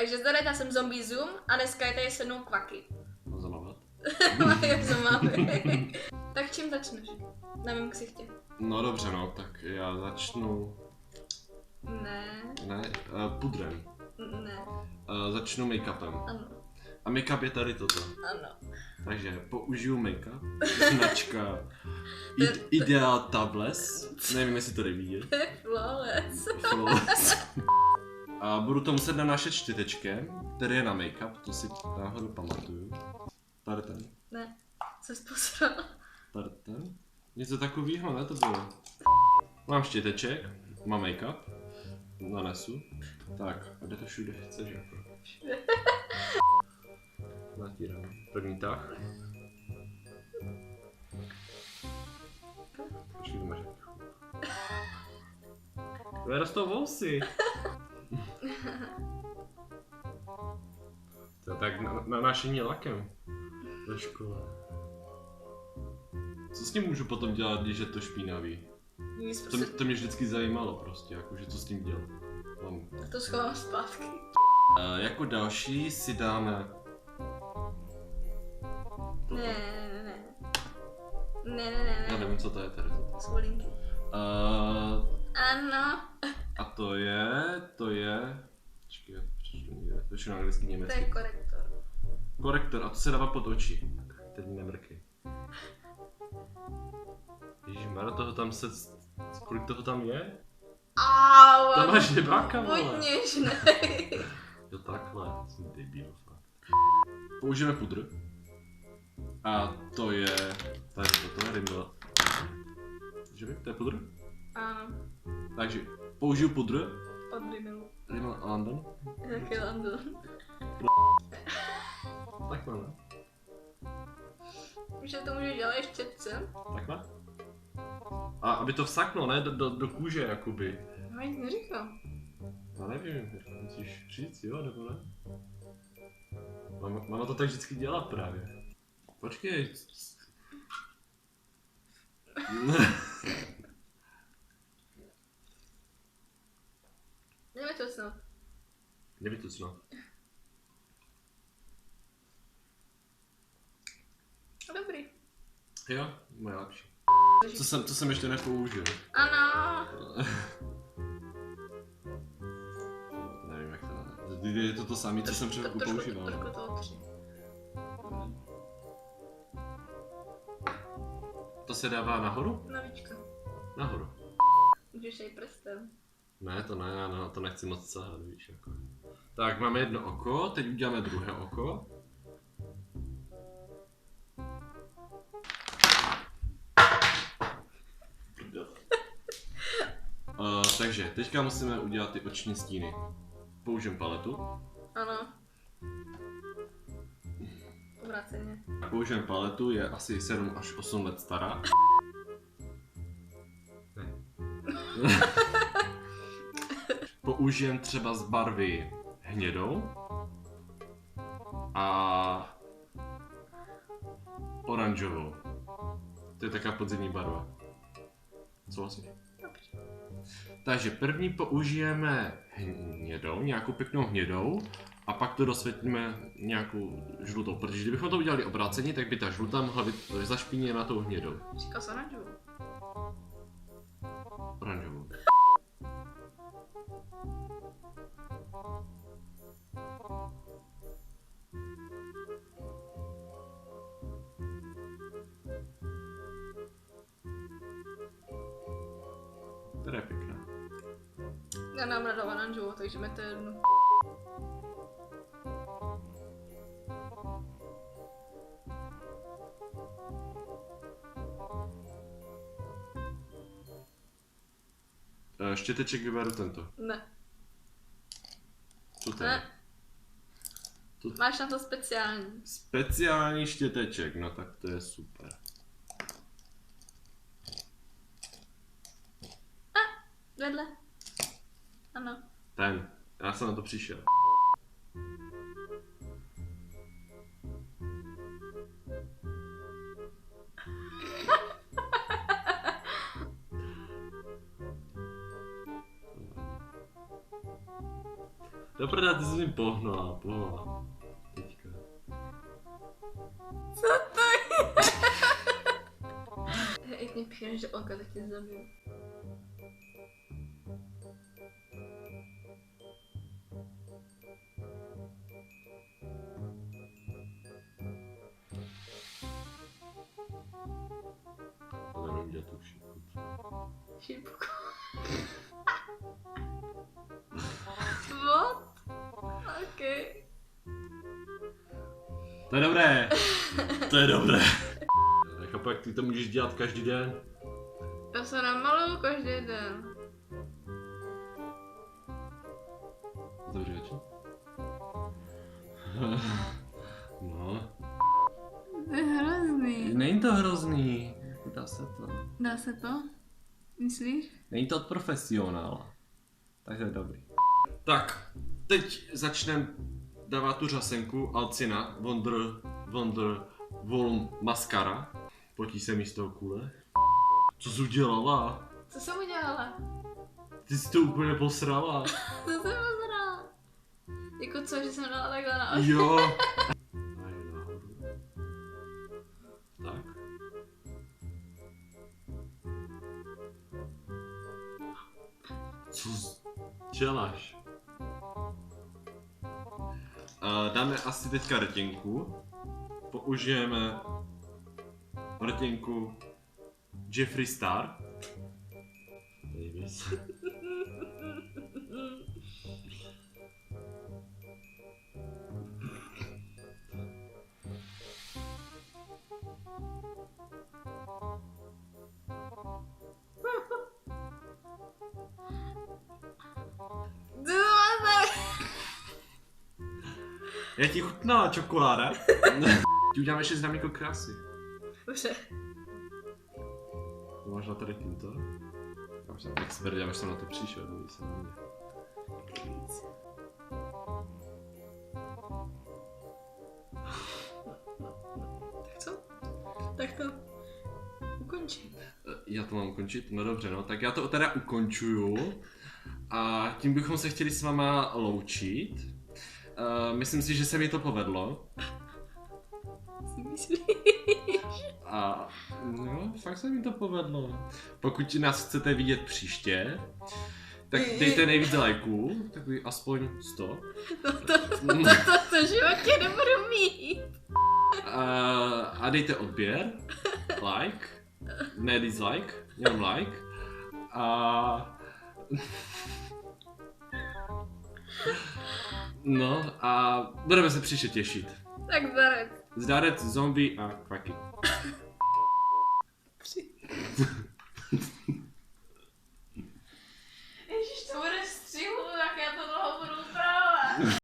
Takže zde já jsem Zombie Zoom a dneska je tady se mnou Kvaky. No zamávat. Jak to máme. Tak čím začneš? Na mém ksichtě. No dobře no, tak já začnu... Ne. Ne, pudrem. Ne. Začnu make-upem. Ano. A make-up je tady toto. Ano. Takže použiju make-up, značka Ideal Tables, nevím jestli to jde vidět. Flawless. A budu to muset nanášet čtyřečkem, který je na make-up, to si náhodou pamatuju. Tady ten. Ne. Co jsi posral? Tady ten. Něco takového, ne to bylo. Mám štěteček, mám make-up, nanesu. Tak, a kde to všude chceš jako? Natírám. První tah. Počkej, to máš jaký chup. Vyrostou vousy. To je tak nanášení lakem. Ve škole. Co s tím můžu potom dělat, když je to špinavý? To mě vždycky zajímalo prostě, jakože co s tím dělat. Tak to schovám zpátky. Jako další si dáme... Toto. Ne. Já nevím, co to je tady. Svolinky. Ano. A to je... Počkej, já to přečtu někde. To je na anglicky To německy. je korektor. Korektor, a to se dává pod oči. Teď nemrkej. Ježišmarja, toho tam se... Kolik toho tam je? Au. Tam máš debáka, Buď vole. něžnej. Jo takhle, jsem debil fakt. Použijeme pudr. A to je... Tady toto je Rimmel. Že to je pudr? Ano. Takže použiju pudr. Od Rimelu. Rimmel London. Jaký London. Takhle, ne? Že to můžeš dělat ještě co? Takhle? A aby to vsaklo, ne? Do kůže, jakoby. No nic neříkám. Já nevím, musíš říct, jo, nebo ne? Mama to tak vždycky dělá právě. Počkej. Jdeme to snad. Nevytucno. Dobrý. Jo, moje lepší. Co jsem ještě nepoužil. Ano. Nevím, jak to nazvat. Je to to samé, co jsem před chvilkou používal. Trošku to otři. To se dává nahoru? Na víčko. Nahoru. Můžeš jej prstem. Ne, to ne, já na to nechci moc sahat, víš, jako. Tak, máme jedno oko, teď uděláme druhé oko. Takže, teďka musíme udělat ty oční stíny. Použijem paletu. Ano. Obráceně. Použijem paletu, je asi 7 až 8 let stará. Použijem třeba z barvy hnědou a oranžovou. To je taková podzimní barva. Souhlasíš? Dobře. Takže první použijeme hnědou, nějakou pěknou hnědou a pak to dosvětlíme nějakou žlutou, protože kdybychom to udělali obráceně, tak by ta žlutá mohla být zašpiněna tou hnědou. Říkal jsem oranžovou. Oranžovou. Teda je pěkná. Já nám rada oranžovou, takže mi to je jedno. Štěteček vyberu tento. Ne. Co to je? Ne. Máš na to speciální. Speciální štěteček, no tak to je super. Vedle. Ano. Ten, já jsem na to přišel. Dobrá, ty jsi mi pohnula. Teďka. Co to je? Jak mě píšeš do oka, tak tě zabiju. Nevím, kde to všechno. Šipku. What? Okay. To je dobré. To je dobré. Nechápu, jak ty to můžeš dělat každý den. Já se namaluju každý den. Dobře večer. No. To je hrozný. Není to hrozný. Dá se to. Dá se to? Myslíš? Není to od profesionála. Takže je dobrý. Tak, teď začneme dávat tu řasenku Alcina Wonder Volume Mascara. Potí se mi z toho kůle. Co jsi udělala? Co jsem udělala? Ty jsi to úplně posrala. Co jsem pozrala? Jako co, že jsem dala takhle na oči? Jo. A je nahoru. Tak. Co děláš? Dáme asi teďka rtěnku. Použijeme rtěnku Jeffree Star. Davis. Jak ti chutnala čokoláda? Ti uděláme ještě znamínko krásy. Dobře. To máš na tady tímto? Já už jsem expert, já už jsem na to přišel, když jsem na mě. Tak co? Tak to ukončím. Já to mám ukončit? No dobře, no, tak já to teda ukončuju. A tím bychom se chtěli s váma loučit. Myslím si, že se mi to povedlo. Si myslíš? A no, fakt se mi to povedlo. Pokud nás chcete vidět příště, tak dejte nejvíc lajků, takový aspoň 100. To v životě nebudu mít. A dejte odběr, like, ne dislike, jenom like. A no a budeme se příště těšit. Tak zarec. Zdarec, zombie a kvaky. Ježiš, to bude střihu, tak já to dlouho budu upravovat.